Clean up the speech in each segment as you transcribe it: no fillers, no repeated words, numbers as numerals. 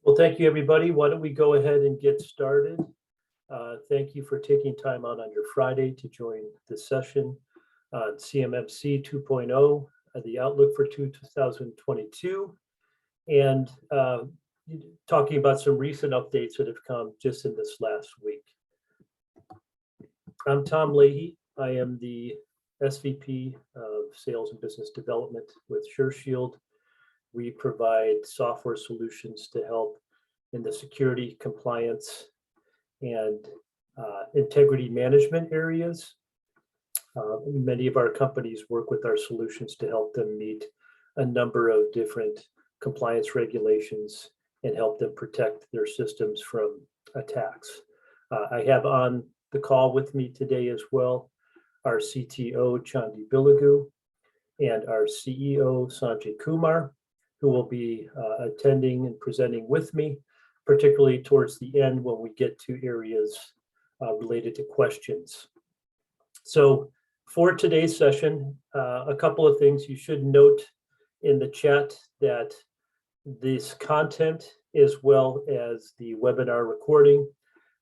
Well, thank you, everybody. Why don't we go ahead and get started? Thank you for taking time out on your Friday to join this session on CMMC 2.0, the outlook for 2022, and talking about some recent updates that have come just in this last week. I'm Tom Leahy. I am the SVP of Sales and Business Development with SureShield. We provide software solutions to help in the security, compliance, and integrity management areas. Many of our companies work with our solutions to help them meet a number of different compliance regulations and help them protect their systems from attacks. I have on the call with me today as well our CTO, Chandi Bilagu, and our CEO, Sanjay Kumar, who will be attending and presenting with me, particularly towards the end when we get to areas related to questions. So for today's session, a couple of things you should note in the chat that this content, as well as the webinar recording,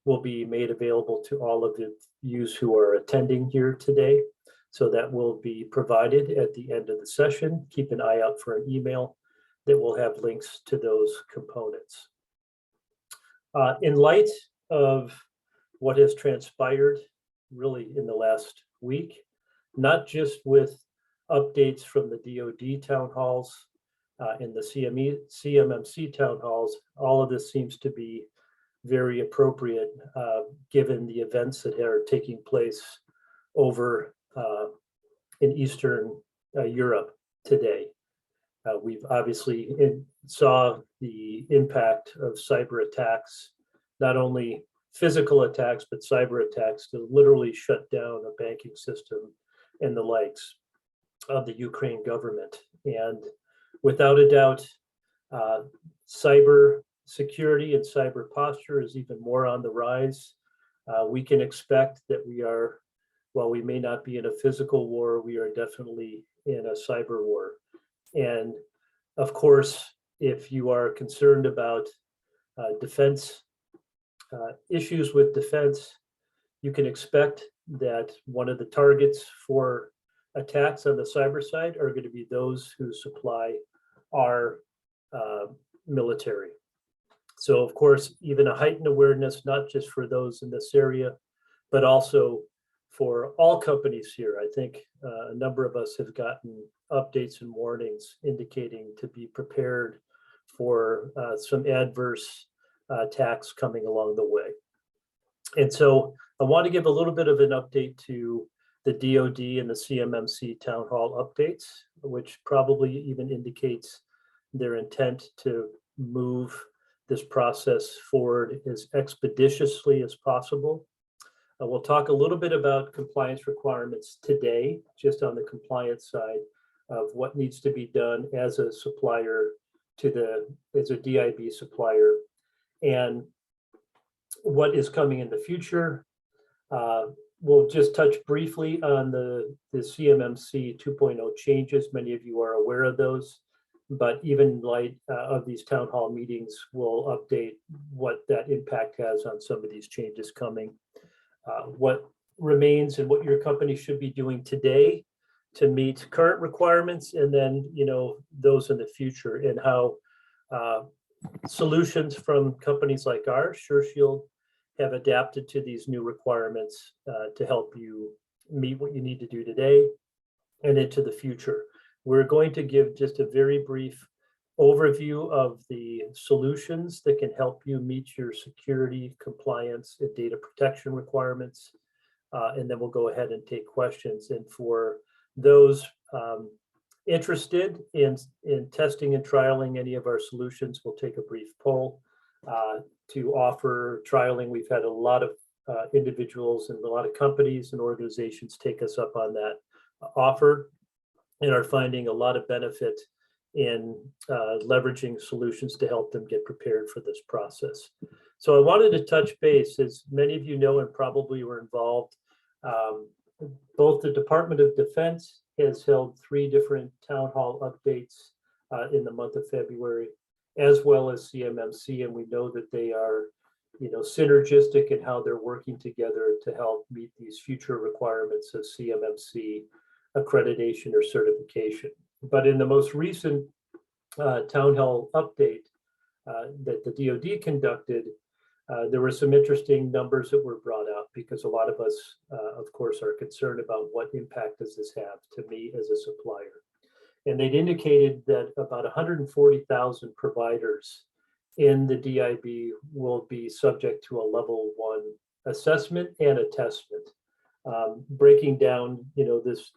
will be made available to all of you who are attending here today. So that will be provided at the end of the session. Keep an eye out for an email that will have links to those components. In light of what has transpired really in the last week, not just with updates from the DoD town halls and the CMMC town halls, all of this seems to be very appropriate given the events that are taking place over in Eastern Europe today. We've obviously saw the impact of cyber attacks, not only physical attacks, but cyber attacks to literally shut down a banking system and the likes of the Ukraine government. And without a doubt, cyber security and cyber posture is even more on the rise. We can expect that we are, while we may not be in a physical war, we are definitely in a cyber war. And of course, if you are concerned about defense issues with defense, you can expect that one of the targets for attacks on the cyber side are going to be those who supply our military. So of course, even a heightened awareness, not just for those in this area, but also for all companies here. I think a number of us have gotten updates and warnings indicating to be prepared for some adverse attacks coming along the way. And so I want to give a little bit of an update to the DoD and the CMMC town hall updates, which probably even indicates their intent to move this process forward as expeditiously as possible. We'll talk a little bit about compliance requirements today, just on the compliance side of what needs to be done as a supplier as a DIB supplier, and what is coming in the future. We'll just touch briefly on the CMMC 2.0 changes. Many of you are aware of those, but even in light of these town hall meetings, we'll update what that impact has on some of these changes coming. What remains and what your company should be doing today to meet current requirements, and then those in the future, and how solutions from companies like ours, SureShield, have adapted to these new requirements to help you meet what you need to do today and into the future. We're going to give just a very brief overview of the solutions that can help you meet your security, compliance, and data protection requirements. And then we'll go ahead and take questions. And for those interested in testing and trialing any of our solutions, we'll take a brief poll to offer trialing. We've had a lot of individuals and a lot of companies and organizations take us up on that offer and are finding a lot of benefit in leveraging solutions to help them get prepared for this process. So I wanted to touch base, as many of you know and probably were involved, both the Department of Defense has held 3 different town hall updates in the month of February, as well as CMMC, and we know that they are, synergistic in how they're working together to help meet these future requirements of CMMC accreditation or certification. But in the most recent town hall update that the DoD conducted, there were some interesting numbers that were brought out, because a lot of us, of course, are concerned about what impact does this have to me as a supplier. And they'd indicated that about 140,000 providers in the DIB will be subject to a level 1 assessment and attestment. Breaking down, this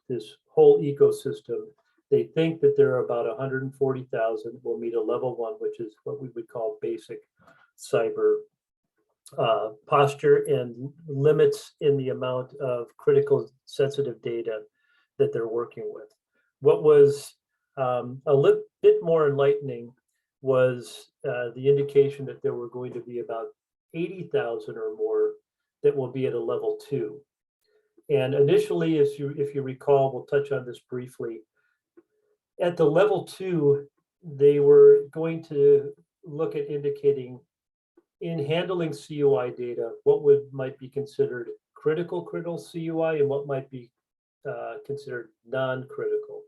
whole ecosystem, they think that there are about 140,000 will meet a level 1, which is what we would call basic cyber posture, and limits in the amount of critical sensitive data that they're working with. What was a little bit more enlightening was the indication that there were going to be about 80,000 or more that will be at a level 2. And initially, if you recall, we'll touch on this briefly. At the level 2, they were going to look at indicating, in handling CUI data, what might be considered critical CUI and what might be considered non-critical.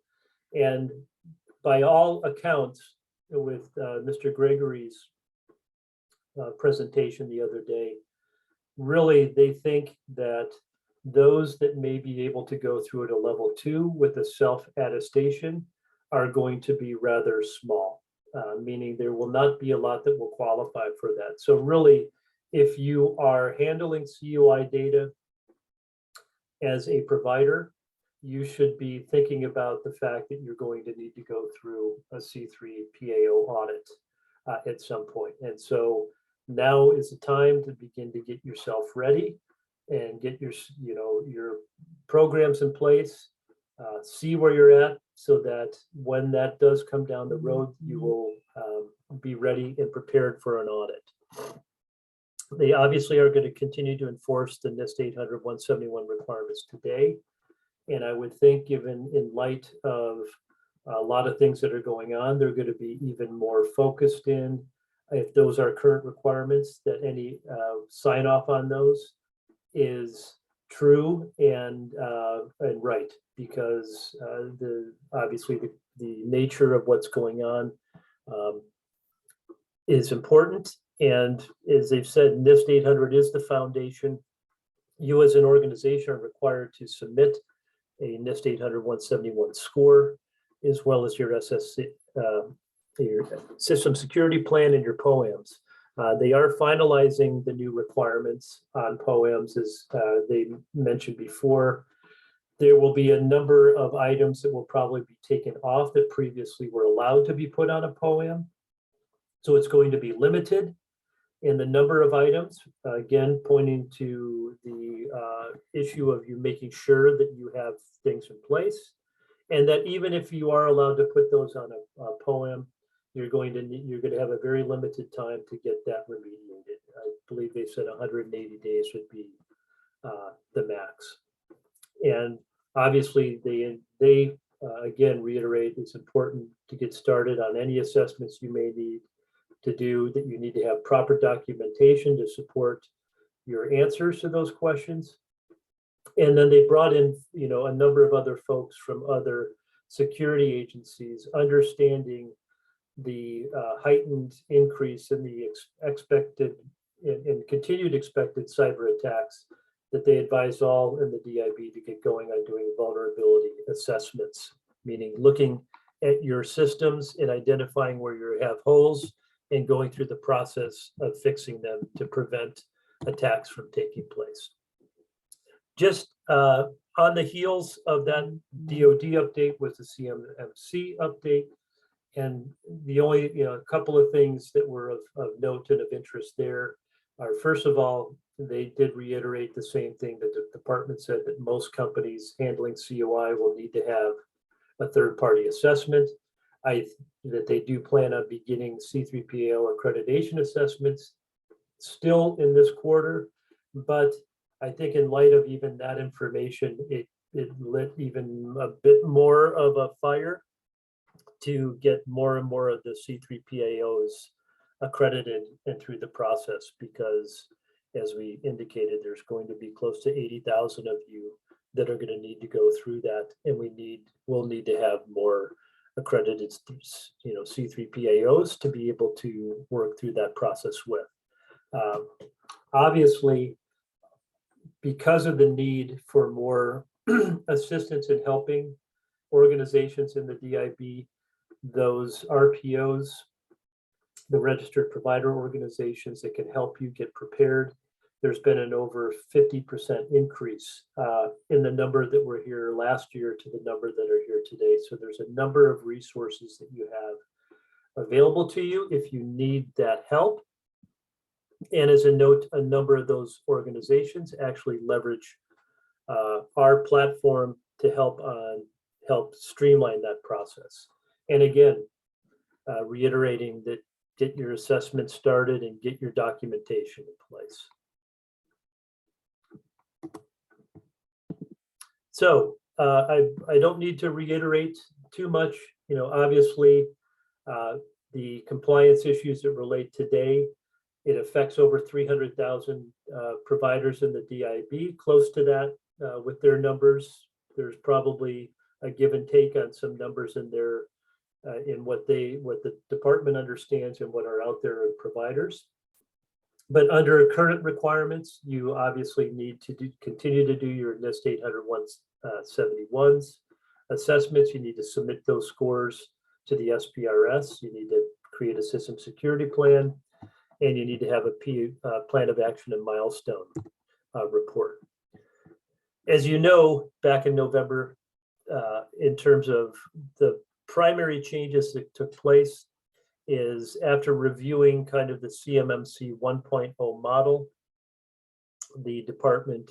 And by all accounts, with Mr. Gregory's presentation the other day, really they think that those that may be able to go through at a level 2 with a self-attestation are going to be rather small, meaning there will not be a lot that will qualify for that. So really, if you are handling CUI data as a provider, you should be thinking about the fact that you're going to need to go through a C3PO audit at some point. And so now is the time to begin to get yourself ready and get your programs in place, see where you're at, so that when that does come down the road, you will be ready and prepared for an audit. They obviously are going to continue to enforce the NIST 800-171 requirements today. And I would think, given in light of a lot of things that are going on, they're going to be even more focused in, if those are current requirements, that any sign off on those is true and right, because obviously the nature of what's going on is important. And as they've said, NIST 800 is the foundation. You as an organization are required to submit a NIST 800-171 score, as well as your SSC, your system security plan and your POAMs. They are finalizing the new requirements on POAMs, as they mentioned before. There will be a number of items that will probably be taken off that previously were allowed to be put on a POAM. So it's going to be limited in the number of items, again, pointing to the issue of you making sure that you have things in place, and that even if you are allowed to put those on a POAM, you're going to have a very limited time to get that remediated. I believe they said 180 days would be the max. And obviously, they again reiterate it's important to get started on any assessments you may need to do, that you need to have proper documentation to support your answers to those questions. And then they brought in, a number of other folks from other security agencies, understanding the heightened increase in the expected and continued expected cyber attacks, that they advise all in the DIB to get going on doing vulnerability assessments, meaning looking at your systems and identifying where you have holes and going through the process of fixing them to prevent attacks from taking place. Just on the heels of that DoD update was the CMMC update. And the only, a couple of things that were of note and of interest there are, first of all, they did reiterate the same thing that the department said, that most companies handling CUI will need to have a third-party assessment. That they do plan on beginning C3PO accreditation assessments still in this quarter, but I think in light of even that information, it lit even a bit more of a fire to get more and more of the C3PAOs accredited and through the process, because as we indicated, there's going to be close to 80,000 of you that are going to need to go through that, and we'll need to have more accredited, C3PAOs to be able to work through that process with. Obviously, because of the need for more assistance in helping organizations in the DIB, those RPOs, the registered provider organizations that can help you get prepared, there's been an over 50% increase in the number that were here last year to the number that are here today. So there's a number of resources that you have available to you if you need that help. And as a note, a number of those organizations actually leverage our platform to help streamline that process. And again, reiterating that get your assessment started and get your documentation in place. So I don't need to reiterate too much. Obviously, the compliance issues that relate today, it affects over 300,000 providers in the DIB, close to that with their numbers. There's probably a give and take on some numbers in there in what the department understands and what are out there in providers. But under current requirements, you obviously need to continue to do your NIST 800-171s assessments. You need to submit those scores to the SPRS. You need to create a system security plan, and you need to have a plan of action and milestone report. As you know, back in November, in terms of the primary changes that took place, is after reviewing kind of the CMMC 1.0 model, the department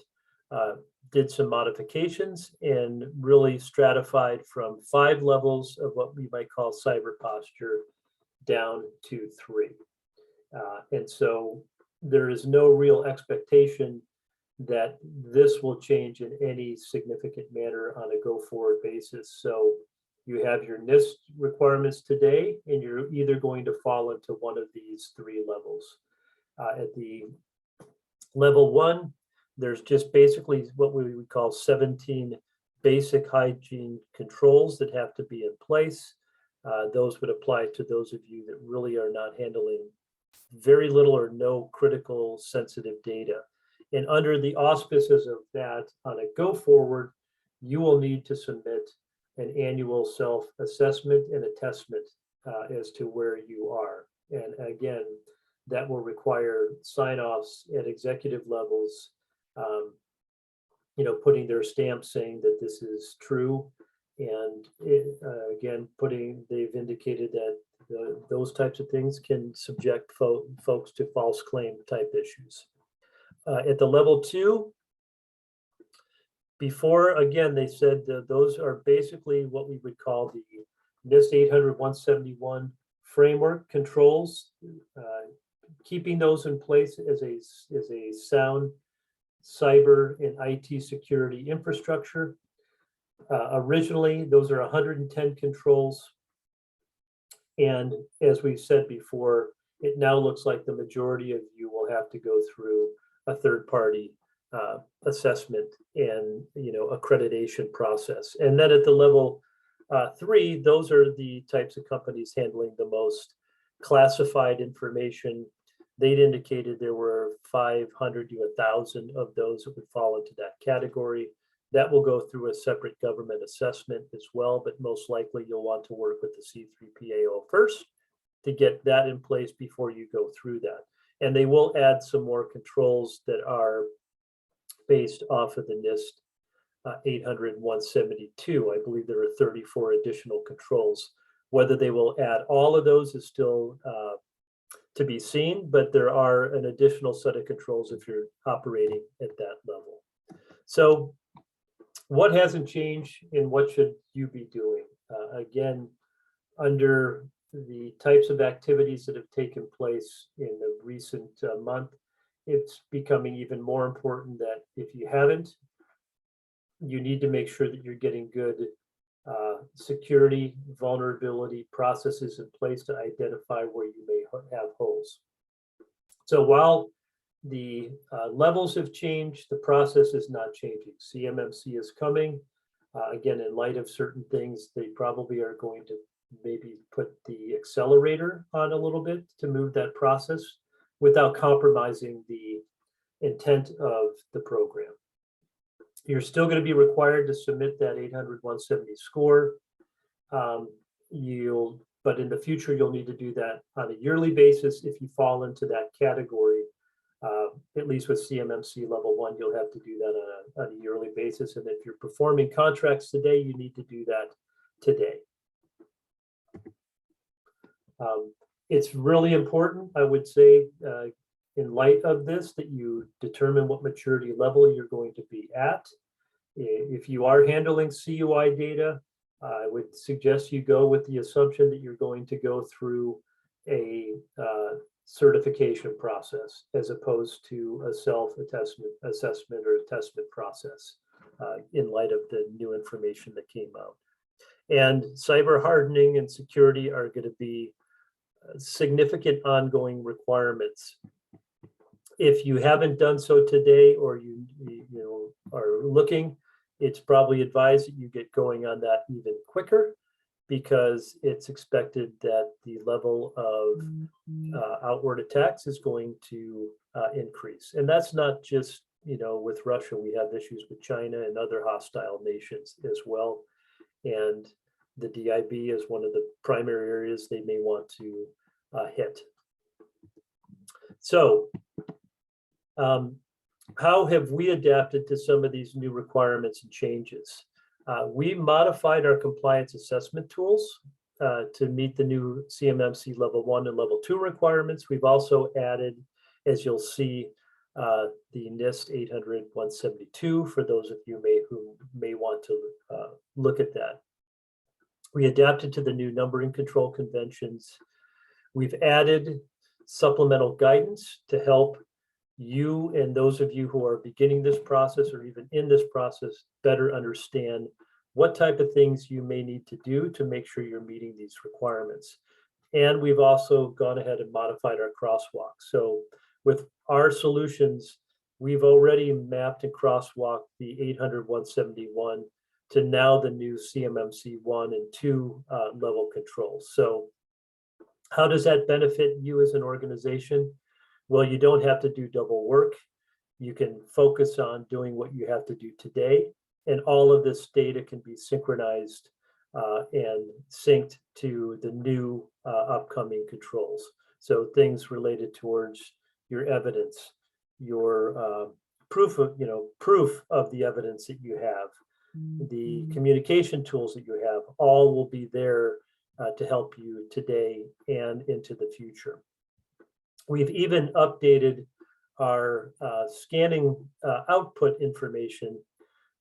did some modifications and really stratified from 5 levels of what we might call cyber posture down to 3. And so there is no real expectation that this will change in any significant manner on a go-forward basis. So you have your NIST requirements today, and you're either going to fall into one of these 3 levels. At the level 1, there's just basically what we would call 17 basic hygiene controls that have to be in place. Those would apply to those of you that really are not handling very little or no critical sensitive data. And under the auspices of that, on a go forward, you will need to submit an annual self-assessment and assessment as to where you are. And again, that will require sign-offs at executive levels, putting their stamp saying that this is true. And again, they've indicated that those types of things can subject folks to false claim type issues. At the level 2, before, again, they said those are basically what we would call the NIST 800-171 framework controls, keeping those in place as a sound cyber and IT security infrastructure. Originally, those are 110 controls. And as we've said before, it now looks like the majority of you will have to go through a third-party assessment and accreditation process. And then at the level 3, those are the types of companies handling the most classified information. They'd indicated there were 500 to 1,000 of those that would fall into that category. That will go through a separate government assessment as well, but most likely you'll want to work with the C3PAO first to get that in place before you go through that. And they will add some more controls that are based off of the NIST 800-172. I believe there are 34 additional controls. Whether they will add all of those is still to be seen, but there are an additional set of controls if you're operating at that level. So what hasn't changed and what should you be doing? Again, under the types of activities that have taken place in the recent month, it's becoming even more important that if you haven't, you need to make sure that you're getting good security, vulnerability processes in place to identify where you may have holes. So while the levels have changed, the process is not changing. CMMC is coming. Again, in light of certain things, they probably are going to maybe put the accelerator on a little bit to move that process without compromising the intent of the program. You're still going to be required to submit that 800-170 score. But in the future, you'll need to do that on a yearly basis if you fall into that category. At least with CMMC level 1, you'll have to do that on a yearly basis. And if you're performing contracts today, you need to do that today. It's really important, I would say, in light of this, that you determine what maturity level you're going to be at. If you are handling CUI data, I would suggest you go with the assumption that you're going to go through a certification process as opposed to a self-assessment or assessment process in light of the new information that came out. And cyber hardening and security are going to be significant ongoing requirements. If you haven't done so today, or you are looking, it's probably advised that you get going on that even quicker, because it's expected that the level of outward attacks is going to increase. And that's not just, with Russia. We have issues with China and other hostile nations as well. And the DIB is one of the primary areas they may want to hit. So how have we adapted to some of these new requirements and changes? We modified our compliance assessment tools to meet the new CMMC level 1 and level 2 requirements. We've also added, as you'll see, the NIST 800-172 for those of you who may want to look at that. We adapted to the new numbering control conventions. We've added supplemental guidance to help you and those of you who are beginning this process or even in this process better understand what type of things you may need to do to make sure you're meeting these requirements. And we've also gone ahead and modified our crosswalk. So with our solutions, we've already mapped and crosswalked the 800-171 to now the new CMMC 1 and 2 level controls. So how does that benefit you as an organization? Well, you don't have to do double work. You can focus on doing what you have to do today, and all of this data can be synchronized and synced to the new upcoming controls. So things related towards your evidence, your proof of the evidence that you have, the communication tools that you have, all will be there to help you today and into the future. We've even updated our scanning output information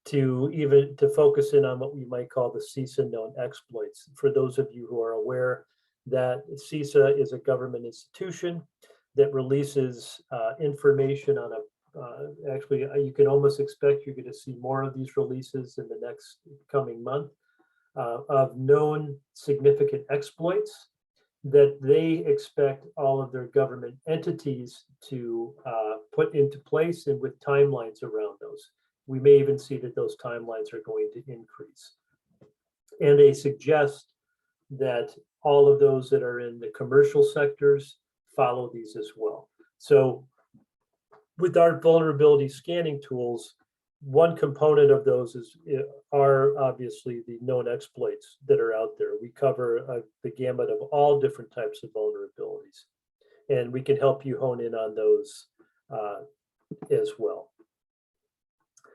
to focus in on what we might call the CISA known exploits. For those of you who are aware that CISA is a government institution that releases information on actually, you can almost expect you're going to see more of these releases in the next coming month of known significant exploits that they expect all of their government entities to put into place, and with timelines around those. We may even see that those timelines are going to increase. And they suggest that all of those that are in the commercial sectors follow these as well. So with our vulnerability scanning tools, one component of those are obviously the known exploits that are out there. We cover the gamut of all different types of vulnerabilities, and we can help you hone in on those as well.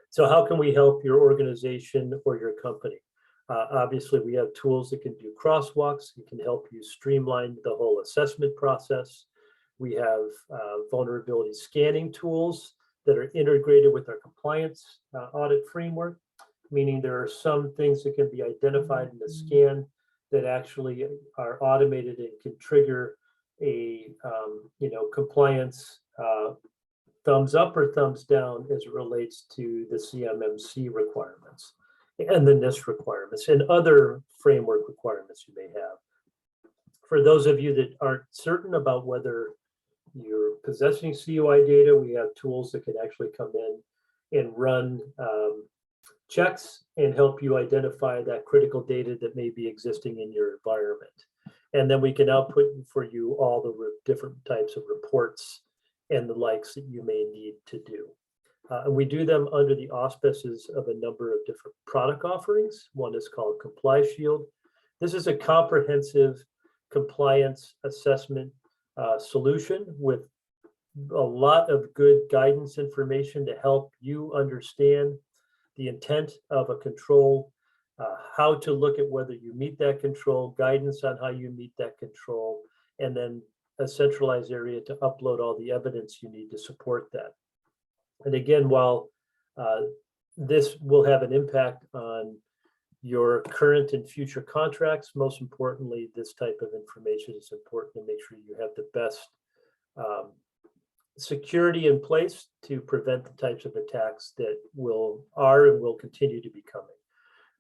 So how can we help your organization or your company? Obviously, we have tools that can do crosswalks. We can help you streamline the whole assessment process. We have vulnerability scanning tools that are integrated with our compliance audit framework, meaning there are some things that can be identified in the scan that actually are automated and can trigger a compliance thumbs up or thumbs down as it relates to the CMMC requirements. and the NIST requirements and other framework requirements you may have. For those of you that aren't certain about whether you're possessing CUI data, we have tools that can actually come in and run checks and help you identify that critical data that may be existing in your environment. And then we can output for you all the different types of reports and the likes that you may need to do. And we do them under the auspices of a number of different product offerings. One is called ComplyShield. This is a comprehensive compliance assessment solution with a lot of good guidance information to help you understand the intent of a control, how to look at whether you meet that control, guidance on how you meet that control, and then a centralized area to upload all the evidence you need to support that. And again, while this will have an impact on your current and future contracts, most importantly, this type of information is important to make sure you have the best security in place to prevent the types of attacks that are and will continue to be coming.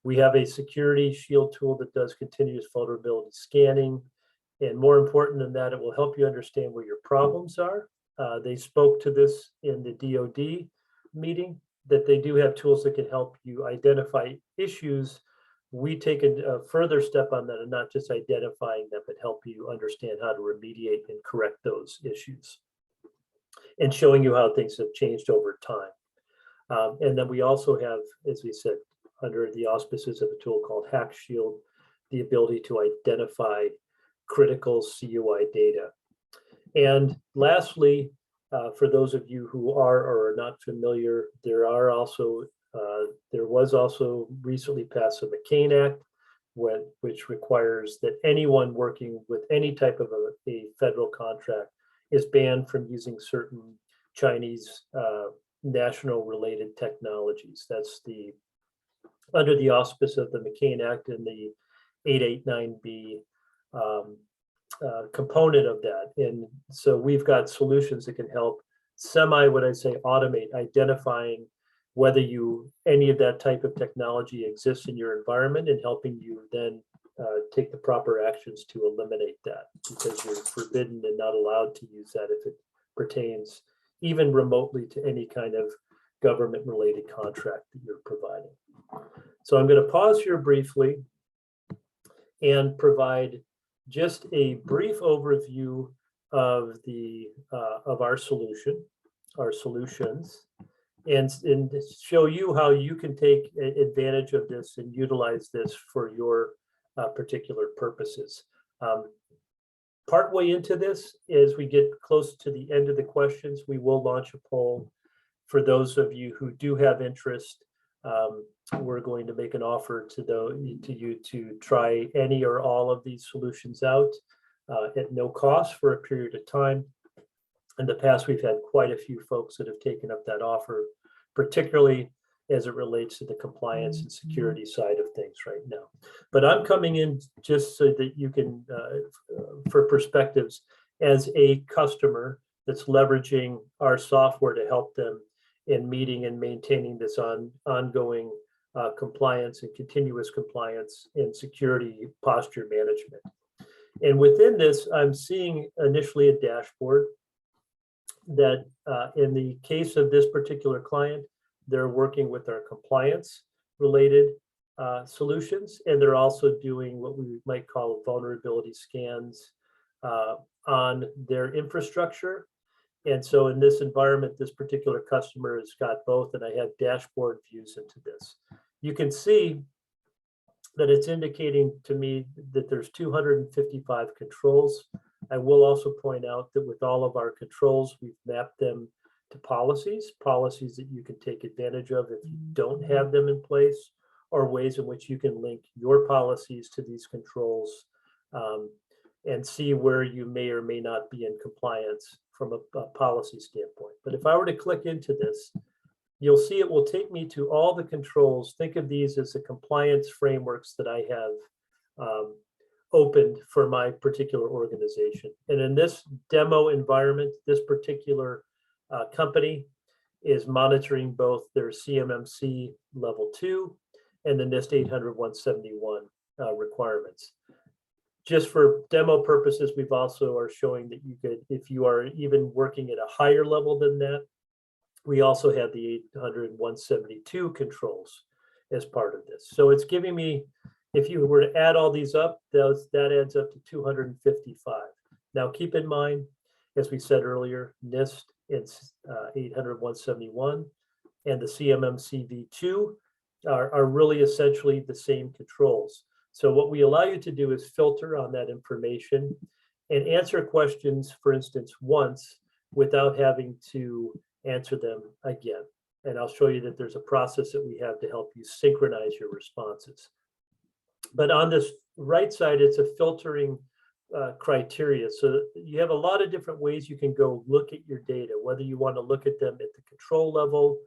We have a security shield tool that does continuous vulnerability scanning. And more important than that, it will help you understand where your problems are. They spoke to this in the DoD meeting, that they do have tools that can help you identify issues. We take a further step on that and not just identifying them, but help you understand how to remediate and correct those issues, and showing you how things have changed over time. And then we also have, as we said, under the auspices of a tool called Hackshield, the ability to identify critical CUI data. And lastly, for those of you who are or are not familiar, there was also recently passed the McCain Act, which requires that anyone working with any type of a federal contract is banned from using certain Chinese national related technologies. That's under the auspice of the McCain Act and the 889B component of that. And so we've got solutions that can help automate identifying whether any of that type of technology exists in your environment, and helping you then take the proper actions to eliminate that, because you're forbidden and not allowed to use that if it pertains even remotely to any kind of government related contract that you're providing. So I'm going to pause here briefly and provide just a brief overview of our solutions, and show you how you can take advantage of this and utilize this for your particular purposes. Partway into this, as we get close to the end of the questions, we will launch a poll. For those of you who do have interest, we're going to make an offer to you to try any or all of these solutions out at no cost for a period of time. In the past, we've had quite a few folks that have taken up that offer, particularly as it relates to the compliance and security side of things right now. But I'm coming in just so that you can, for perspectives, as a customer that's leveraging our software to help them in meeting and maintaining this ongoing compliance and continuous compliance and security posture management. And within this, I'm seeing initially a dashboard that in the case of this particular client, they're working with our compliance related solutions, and they're also doing what we might call vulnerability scans on their infrastructure. And so in this environment, this particular customer has got both, and I have dashboard views into this. You can see that it's indicating to me that there's 255 controls. I will also point out that with all of our controls, we've mapped them to policies that you can take advantage of if you don't have them in place, or ways in which you can link your policies to these controls and see where you may or may not be in compliance from a policy standpoint. But if I were to click into this, you'll see it will take me to all the controls. Think of these as the compliance frameworks that I have opened for my particular organization. And in this demo environment, this particular company is monitoring both their CMMC level 2 and the NIST 800-171 requirements. Just for demo purposes, we've also are showing that you could, if you are even working at a higher level than that, we also have the 800-172 controls as part of this. So it's giving me, if you were to add all these up, that adds up to 255. Now keep in mind, as we said earlier, NIST is 800-171 and the CMMC V2 are really essentially the same controls. So what we allow you to do is filter on that information and answer questions, for instance, once without having to answer them again. And I'll show you that there's a process that we have to help you synchronize your responses. But on this right side, it's a filtering criteria. So you have a lot of different ways you can go look at your data, whether you want to look at them at the control level,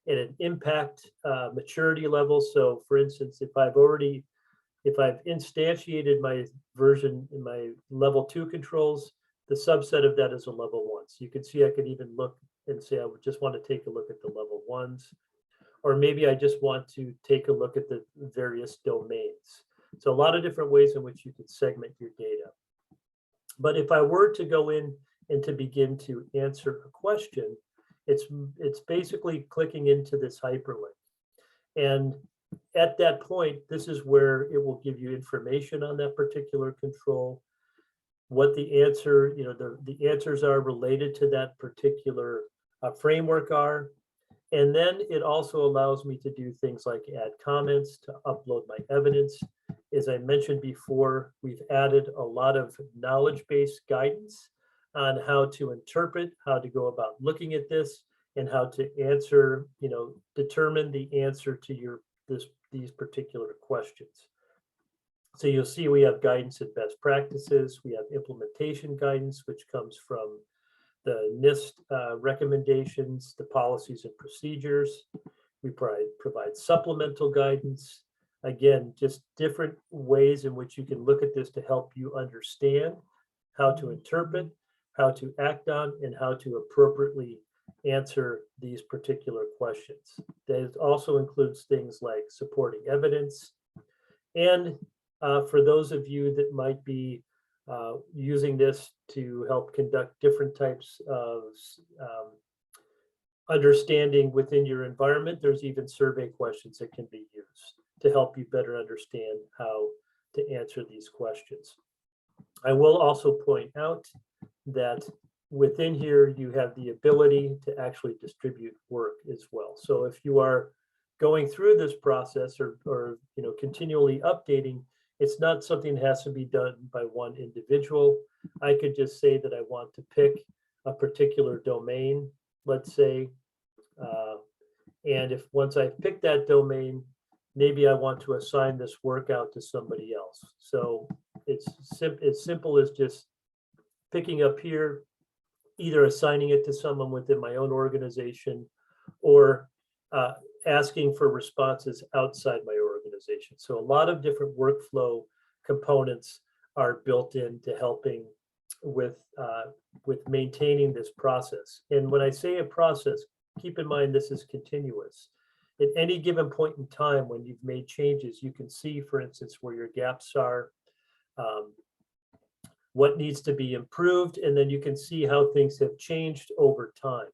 at an impact maturity level. So for instance, if I've instantiated my version in my level 2 controls, the subset of that is a level 1. So you can see I could even look and say I would just want to take a look at the level 1s, or maybe I just want to take a look at the various domains. So a lot of different ways in which you can segment your data. But if I were to go in and to begin to answer a question, it's basically clicking into this hyperlink. And at that point, this is where it will give you information on that particular control, what the answer, the answers are related to that particular framework are. And then it also allows me to do things like add comments, to upload my evidence. As I mentioned before, we've added a lot of knowledge-based guidance on how to interpret, how to go about looking at this, and how to answer, determine the answer to these particular questions. So you'll see we have guidance and best practices. We have implementation guidance, which comes from the NIST recommendations, the policies and procedures. We provide supplemental guidance. Again, just different ways in which you can look at this to help you understand how to interpret, how to act on, and how to appropriately answer these particular questions. That also includes things like supporting evidence. And for those of you that might be using this to help conduct different types of understanding within your environment, there's even survey questions that can be used to help you better understand how to answer these questions. I will also point out that within here, you have the ability to actually distribute work as well. So if you are going through this process or continually updating, it's not something that has to be done by one individual. I could just say that I want to pick a particular domain, let's say, and if once I've picked that domain, maybe I want to assign this work out to somebody else. So it's as simple as just picking up here, either assigning it to someone within my own organization or asking for responses outside my organization. So a lot of different workflow components are built into helping with maintaining this process. And when I say a process, keep in mind this is continuous. At any given point in time when you've made changes, you can see, for instance, where your gaps are, what needs to be improved, and then you can see how things have changed over time.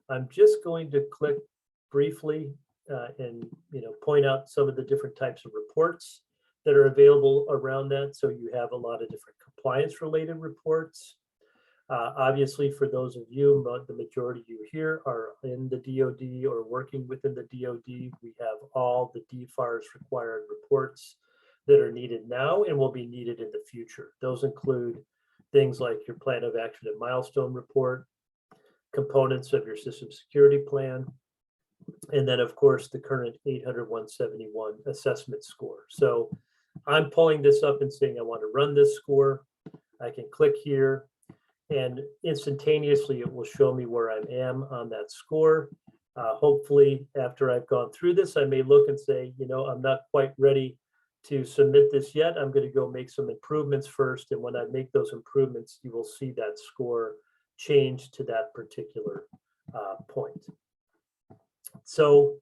I'm just going to click briefly and point out some of the different types of reports that are available around that. So you have a lot of different compliance related reports. Obviously, for those of you, the majority of you here are in the DoD or working within the DoD. We have all the DFARS required reports that are needed now and will be needed in the future. Those include things like your plan of action and milestone report, components of your system security plan, and then of course the current 800-171 assessment score. So I'm pulling this up and saying I want to run this score. I can click here and instantaneously it will show me where I am on that score. Hopefully after I've gone through this, I may look and say, I'm not quite ready to submit this yet. I'm going to go make some improvements first. And when I make those improvements, you will see that score change to that particular point. So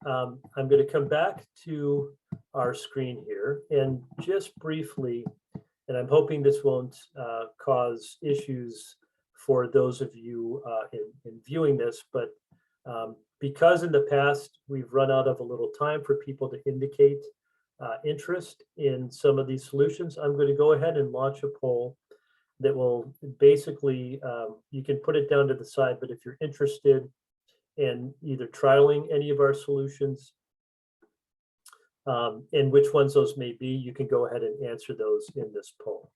I'm going to come back to our screen here and just briefly, and I'm hoping this won't cause issues for those of you in viewing this, but because in the past we've run out of a little time for people to indicate interest in some of these solutions, I'm going to go ahead and launch a poll that will basically, you can put it down to the side, but if you're interested in either trialing any of our solutions and which ones those may be, you can go ahead and answer those in this poll.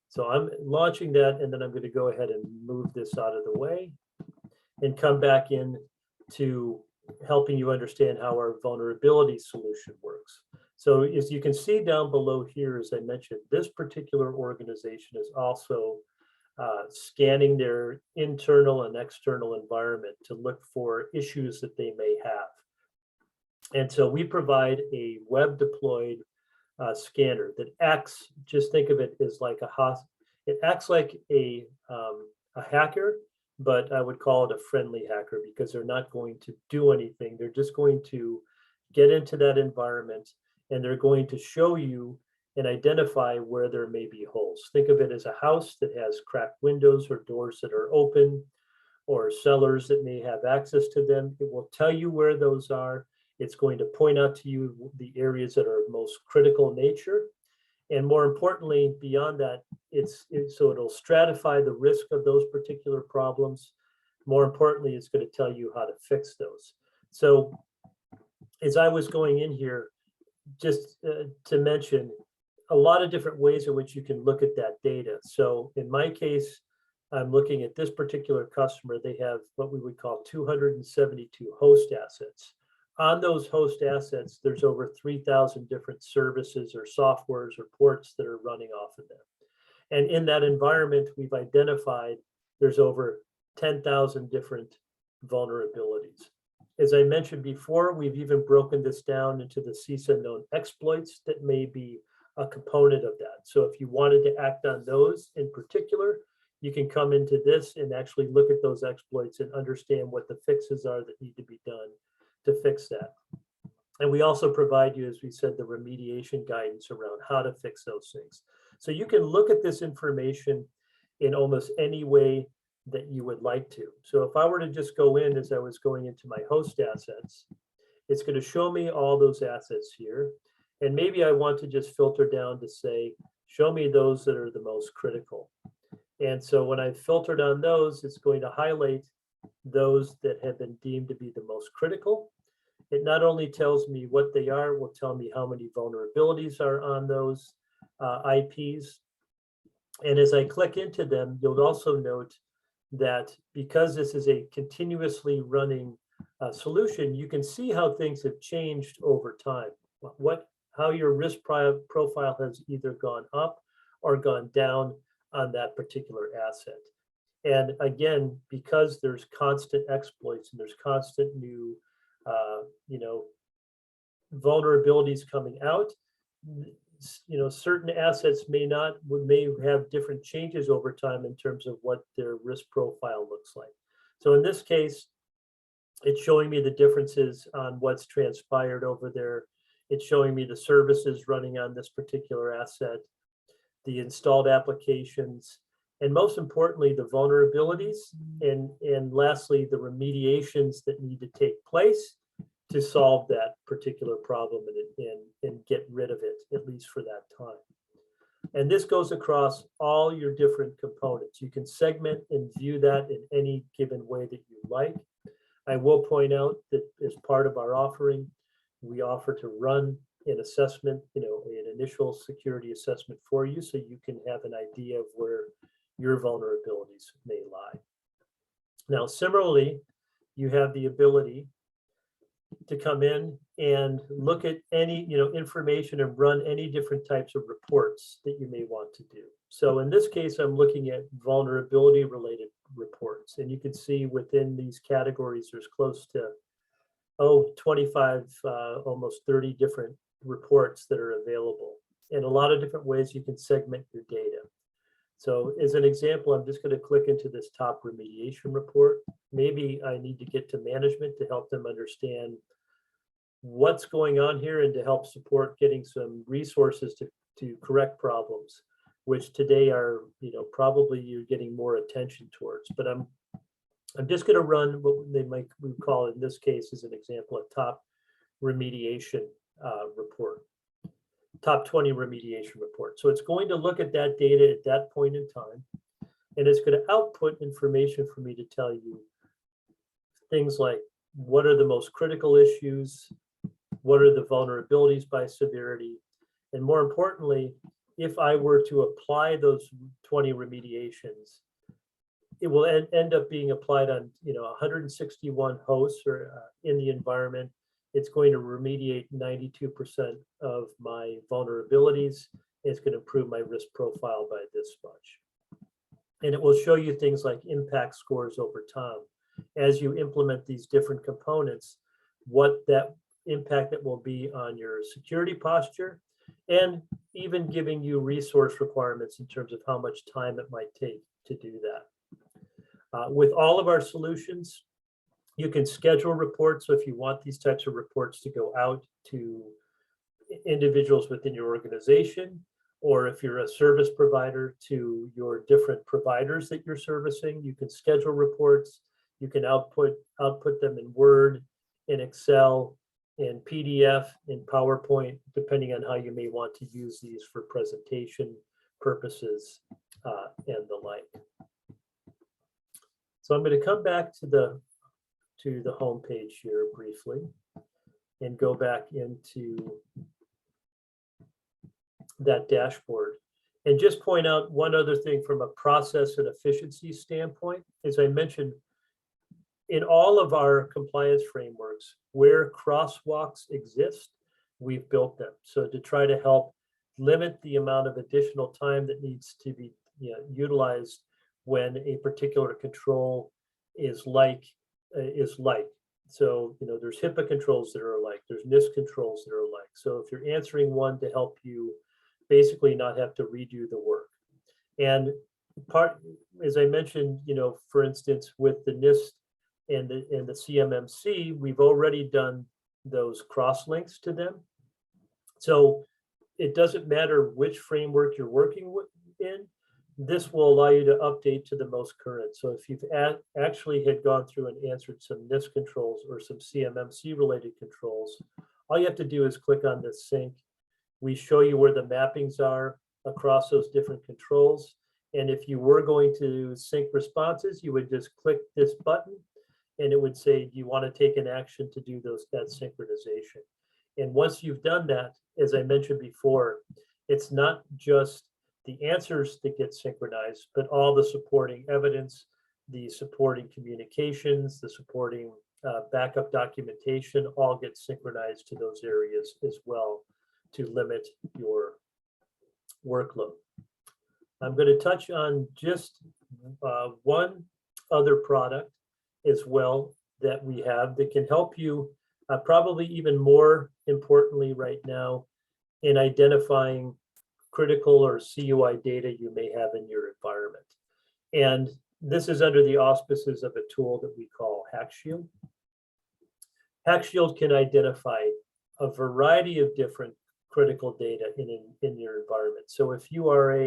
So I'm launching that, and then I'm going to go ahead and move this out of the way and come back in to helping you understand how our vulnerability solution works. So as you can see down below here, as I mentioned, this particular organization is also scanning their internal and external environment to look for issues that they may have. And so we provide a web deployed scanner that acts, just think of it as like it acts like a hacker, but I would call it a friendly hacker because they're not going to do anything. They're just going to get into that environment and they're going to show you and identify where there may be holes. Think of it as a house that has cracked windows or doors that are open or cellars that may have access to them. It will tell you where those are. It's going to point out to you the areas that are most critical in nature. And more importantly, beyond that, so it'll stratify the risk of those particular problems. More importantly, it's going to tell you how to fix those. So as I was going in here, just to mention a lot of different ways in which you can look at that data. So in my case, I'm looking at this particular customer. They have what we would call 272 host assets. On those host assets, there's over 3,000 different services or softwares or ports that are running off of them. And in that environment, we've identified there's over 10,000 different vulnerabilities. As I mentioned before, we've even broken this down into the CISA known exploits that may be a component of that. So if you wanted to act on those in particular, you can come into this and actually look at those exploits and understand what the fixes are that need to be done to fix that. And we also provide you, as we said, the remediation guidance around how to fix those things. So you can look at this information in almost any way that you would like to. So if I were to just go in as I was going into my host assets, it's going to show me all those assets here. And maybe I want to just filter down to say, show me those that are the most critical. And so when I've filtered on those, it's going to highlight those that have been deemed to be the most critical. It not only tells me what they are, it will tell me how many vulnerabilities are on those IPs. And as I click into them, you'll also note that because this is a continuously running solution, you can see how things have changed over time. How your risk profile has either gone up or gone down on that particular asset. And again, because there's constant exploits and there's constant new, vulnerabilities coming out, certain assets may have different changes over time in terms of what their risk profile looks like. So in this case, it's showing me the differences on what's transpired over there. It's showing me the services running on this particular asset, the installed applications, and most importantly, the vulnerabilities, and lastly, the remediations that need to take place to solve that particular problem and get rid of it, at least for that time. And this goes across all your different components. You can segment and view that in any given way that you like. I will point out that as part of our offering, we offer to run an assessment, an initial security assessment for you so you can have an idea of where your vulnerabilities may lie. Now, similarly, you have the ability to come in and look at any information and run any different types of reports that you may want to do. So in this case, I'm looking at vulnerability related reports, and you can see within these categories there's close to 25 almost 30 different reports that are available, and a lot of different ways you can segment your data. So as an example, I'm just going to click into this top remediation report. Maybe I need to get to management to help them understand what's going on here and to help support getting some resources to correct problems, which today are, probably you're getting more attention towards. But I'm just going to run what we call in this case as an example, a top remediation report, top 20 remediation report. So it's going to look at that data at that point in time, and it's going to output information for me to tell you things like what are the most critical issues, what are the vulnerabilities by severity, and more importantly, if I were to apply those 20 remediations, it will end up being applied on 161 hosts or in the environment. It's going to remediate 92% of my vulnerabilities. It's going to improve my risk profile by this much. And it will show you things like impact scores over time. As you implement these different components, what that impact that will be on your security posture, and even giving you resource requirements in terms of how much time it might take to do that. With all of our solutions, you can schedule reports. So if you want these types of reports to go out to individuals within your organization, or if you're a service provider to your different providers that you're servicing, you can schedule reports. You can output them in Word, in Excel, in PDF, in PowerPoint, depending on how you may want to use these for presentation purposes and the like. So I'm going to come back to the home page here briefly and go back into that dashboard and just point out one other thing from a process and efficiency standpoint. As I mentioned, in all of our compliance frameworks, where crosswalks exist, we've built them. So to try to help limit the amount of additional time that needs to be utilized when a particular control is like. So, there's HIPAA controls that are alike, there's NIST controls that are alike. So if you're answering one to help you basically not have to redo the work. And as I mentioned, for instance, with the NIST and the CMMC, we've already done those cross-links to them. So it doesn't matter which framework you're working in, this will allow you to update to the most current. So if you've actually had gone through and answered some NIST controls or some CMMC related controls, all you have to do is click on this sync. We show you where the mappings are across those different controls. And if you were going to sync responses, you would just click this button and it would say, do you want to take an action to do that synchronization? And once you've done that, as I mentioned before, it's not just the answers that get synchronized, but all the supporting evidence, the supporting communications, the supporting backup documentation, all get synchronized to those areas as well to limit your workload. I'm going to touch on just one other product as well that we have that can help you probably even more importantly right now in identifying critical or CUI data you may have in your environment. And this is under the auspices of a tool that we call Hackshield. Hackshield can identify a variety of different critical data in your environment. So if you are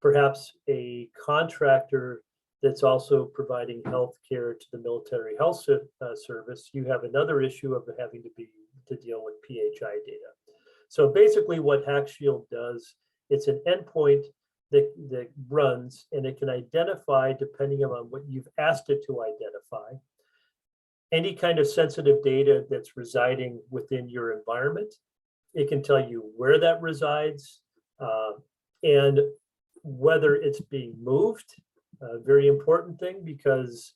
perhaps a contractor that's also providing health care to the military health service, you have another issue of having to deal with PHI data. So basically what Hackshield does, it's an endpoint that runs and it can identify, depending on what you've asked it to identify, any kind of sensitive data that's residing within your environment. It can tell you where that resides and whether it's being moved. A very important thing, because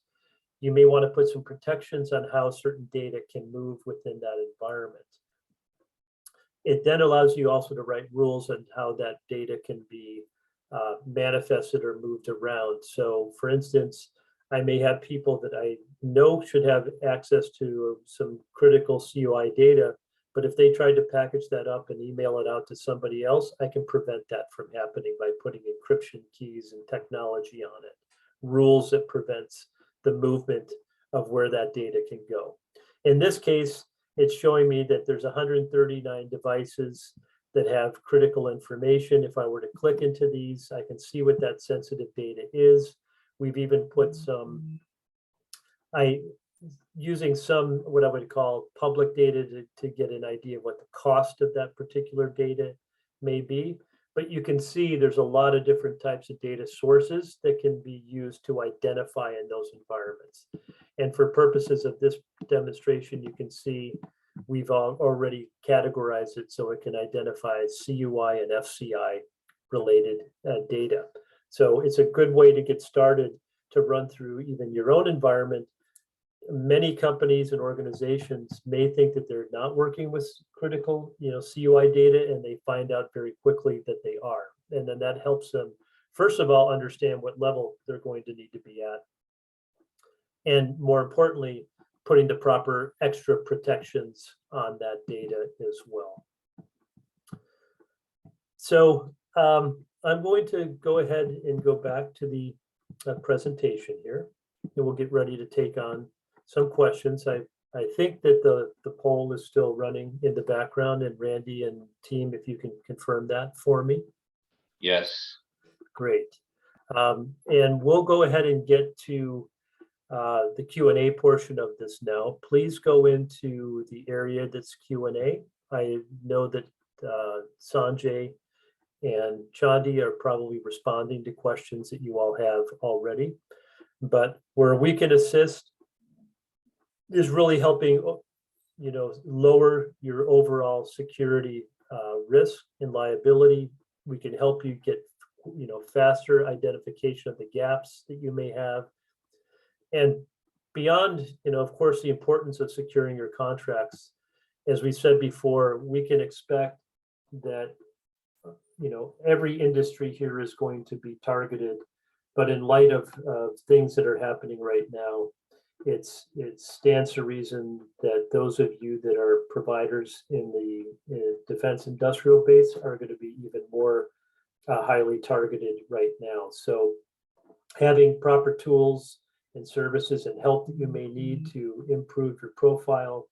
you may want to put some protections on how certain data can move within that environment. It then allows you also to write rules on how that data can be manifested or moved around. So for instance, I may have people that I know should have access to some critical CUI data, but if they tried to package that up and email it out to somebody else, I can prevent that from happening by putting encryption keys and technology on it, rules that prevents the movement of where that data can go. In this case, it's showing me that there's 139 devices that have critical information. If I were to click into these, I can see what that sensitive data is. We've even put some, using some what I would call public data to get an idea of what the cost of that particular data may be. But you can see there's a lot of different types of data sources that can be used to identify in those environments. And for purposes of this demonstration, you can see we've already categorized it so it can identify CUI and FCI related data. So it's a good way to get started to run through even your own environment. Many companies and organizations may think that they're not working with critical, CUI data, and they find out very quickly that they are. And then that helps them, first of all, understand what level they're going to need to be at. And more importantly, putting the proper extra protections on that data as well. So I'm going to go ahead and go back to the presentation here, and we'll get ready to take on some questions. I think that the poll is still running in the background, and Randy and team, if you can confirm that for me. Yes. Great. And we'll go ahead and get to the Q&A portion of this now. Please go into the area that's Q&A. I know that Sanjay and Chandi are probably responding to questions that you all have already, but where we can assist is really helping, lower your overall security risk and liability. We can help you get, faster identification of the gaps that you may have. And beyond, of course, the importance of securing your contracts, as we said before, we can expect that, every industry here is going to be targeted. But in light of things that are happening right now, it stands to reason that those of you that are providers in the defense industrial base are going to be even more highly targeted right now. So having proper tools and services and help that you may need to improve your profile,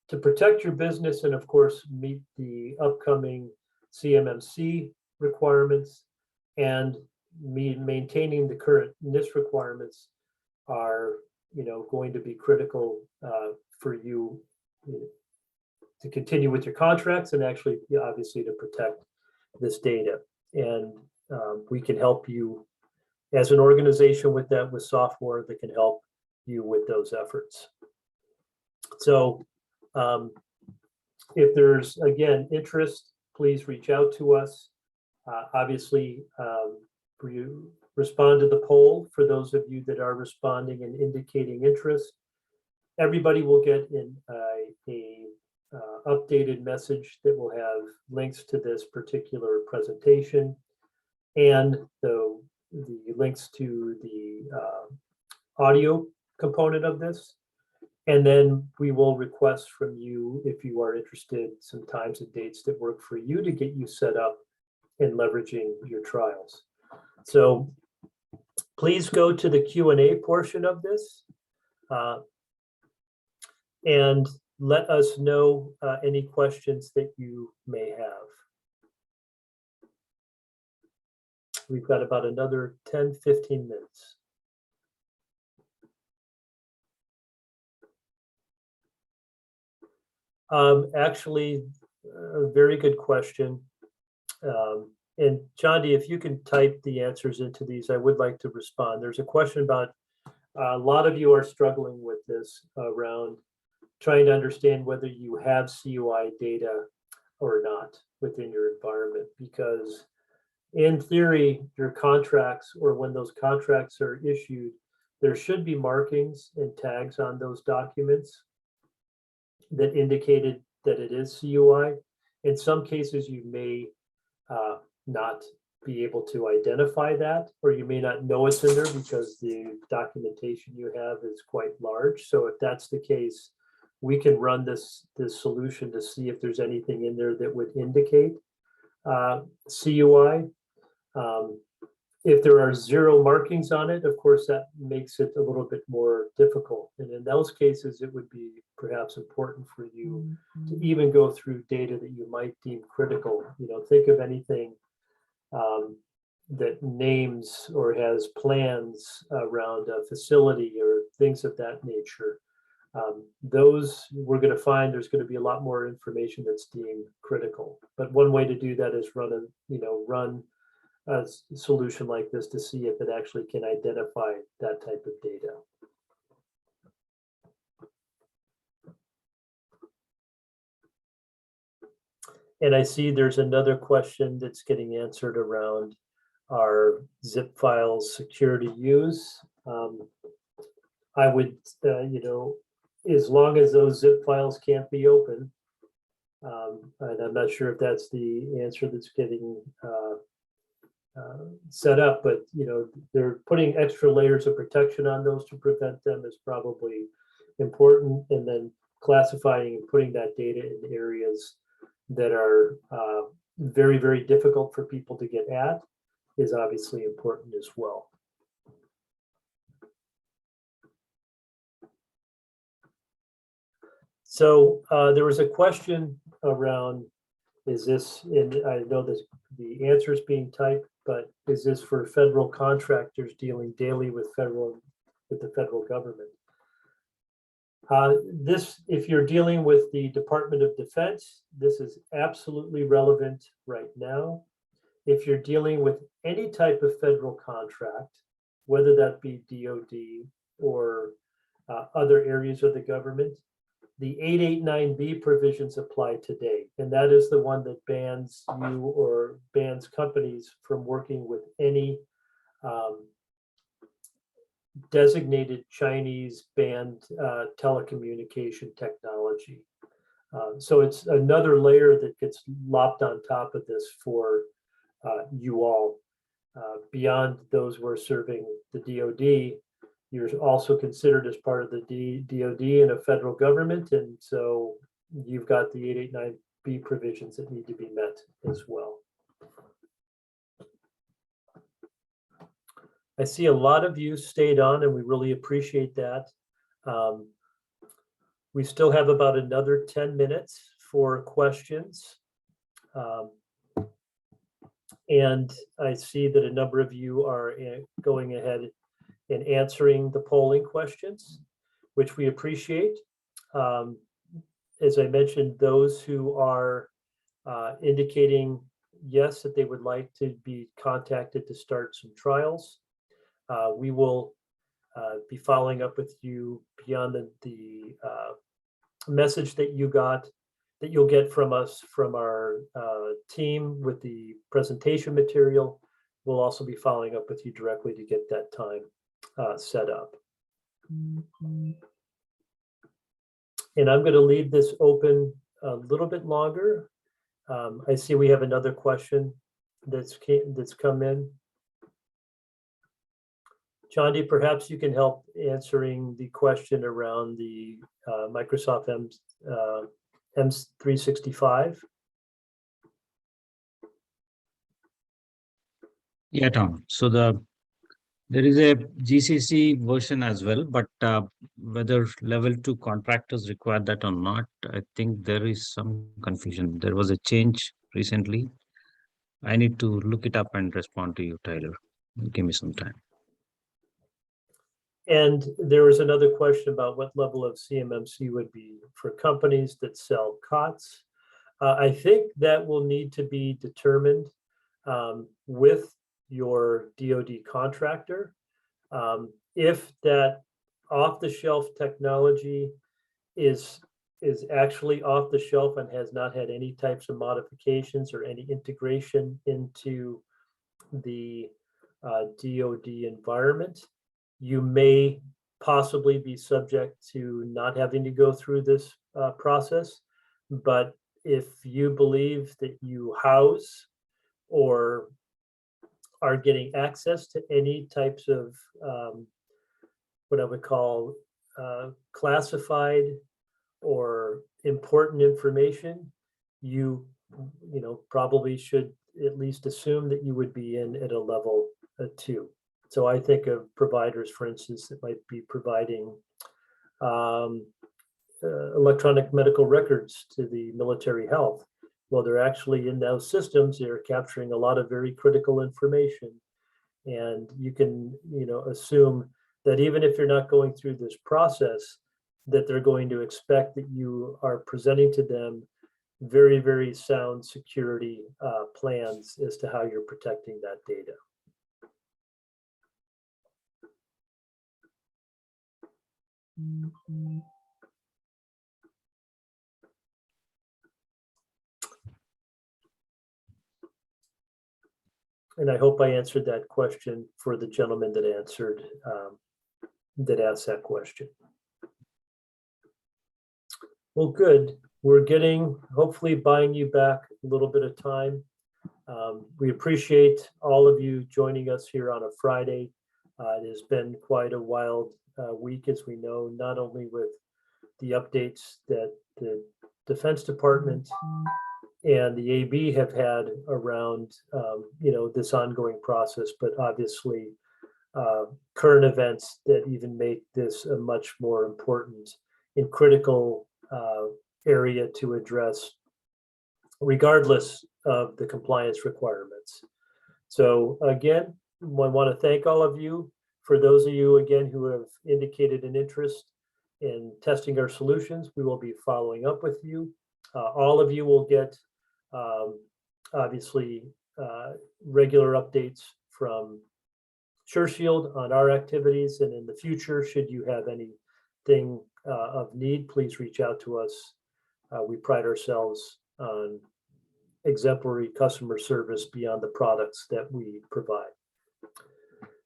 to protect your business, and of course meet the upcoming CMMC requirements, and maintaining the current NIST requirements are going to be critical for you, to continue with your contracts and actually obviously to protect this data. And we can help you as an organization with that, with software that can help you with those efforts. So if there's, again, interest, please reach out to us. Obviously, you respond to the poll. For those of you that are responding and indicating interest, everybody will get in a updated message that will have links to this particular presentation and the links to the audio component of this. And then we will request from you, if you are interested, some times and dates that work for you to get you set up in leveraging your trials. So please go to the Q&A portion of this and let us know any questions that you may have. We've got about another 10-15 minutes. Actually, a very good question. And Chandi, if you can type the answers into these, I would like to respond. There's a question about, a lot of you are struggling with this around trying to understand whether you have CUI data or not within your environment, because in theory, your contracts, or when those contracts are issued, there should be markings and tags on those documents that indicated that it is CUI. In some cases, you may not be able to identify that, or you may not know it's in there because the documentation you have is quite large. So if that's the case, we can run this solution to see if there's anything in there that would indicate CUI. If there are 0 markings on it, of course, that makes it a little bit more difficult. And in those cases, it would be perhaps important for you to even go through data that you might deem critical. Think of anything that names or has plans around a facility or things of that nature. Those we're going to find there's going to be a lot more information that's deemed critical. But one way to do that is run a solution like this to see if it actually can identify that type of data. And I see there's another question that's getting answered around our zip files security use. I would, as long as those zip files can't be opened, and I'm not sure if that's the answer that's getting set up, but they're putting extra layers of protection on those to prevent them is probably important, and then classifying and putting that data in areas that are very, very difficult for people to get at is obviously important as well. So there was a question around, is this, and I know this, the answer is being typed, but is this for federal contractors dealing daily with the federal government? If you're dealing with the Department of Defense, this is absolutely relevant right now. If you're dealing with any type of federal contract, whether that be DoD or other areas of the government, the 889B provisions apply today, and that is the one that bans you or bans companies from working with any designated Chinese banned telecommunication technology. So it's another layer that gets lopped on top of this for you all. Beyond those who are serving the DoD, you're also considered as part of the DoD and a federal government, and so you've got the 889B provisions that need to be met as well. I see a lot of you stayed on, and we really appreciate that. We still have about another 10 minutes for questions. And I see that a number of you are going ahead and answering the polling questions, which we appreciate. As I mentioned, those who are indicating yes, that they would like to be contacted to start some trials, we will be following up with you beyond the message that you got, that you'll get from us, from our team with the presentation material. We'll also be following up with you directly to get that time set up. And I'm going to leave this open a little bit longer. I see we have another question that's come in. Chandi, perhaps you can help answering the question around the Microsoft M365. Yeah, Tom. So there is a GCC version as well, but whether level 2 contractors require that or not, I think there is some confusion. There was a change recently. I need to look it up and respond to you, Tyler. Give me some time. And there was another question about what level of CMMC would be for companies that sell COTS. I think that will need to be determined with your DoD contractor. If that off-the-shelf technology is actually off the shelf and has not had any types of modifications or any integration into the DoD environment, you may possibly be subject to not having to go through this process. But if you believe that you house or are getting access to any types of what I would call classified or important information, you probably should at least assume that you would be in at a level too. So I think of providers, for instance, that might be providing electronic medical records to the military health. Well, they're actually in those systems, they're capturing a lot of very critical information. And you can, assume that even if you're not going through this process, that they're going to expect that you are presenting to them very, very sound security plans as to how you're protecting that data. And I hope I answered that question for the gentleman that asked that question. Well, good. We're hopefully buying you back a little bit of time. We appreciate all of you joining us here on a Friday. It has been quite a wild week, as we know, not only with the updates that the Defense Department and the AB have had around, this ongoing process, but obviously current events that even make this a much more important and critical area to address, regardless of the compliance requirements. So again, I want to thank all of you. For those of you, again, who have indicated an interest in testing our solutions, we will be following up with you. All of you will get, obviously, regular updates from SureShield on our activities. And in the future, should you have anything of need, please reach out to us. We pride ourselves on exemplary customer service beyond the products that we provide.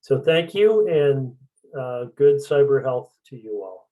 So thank you, and good cyber health to you all.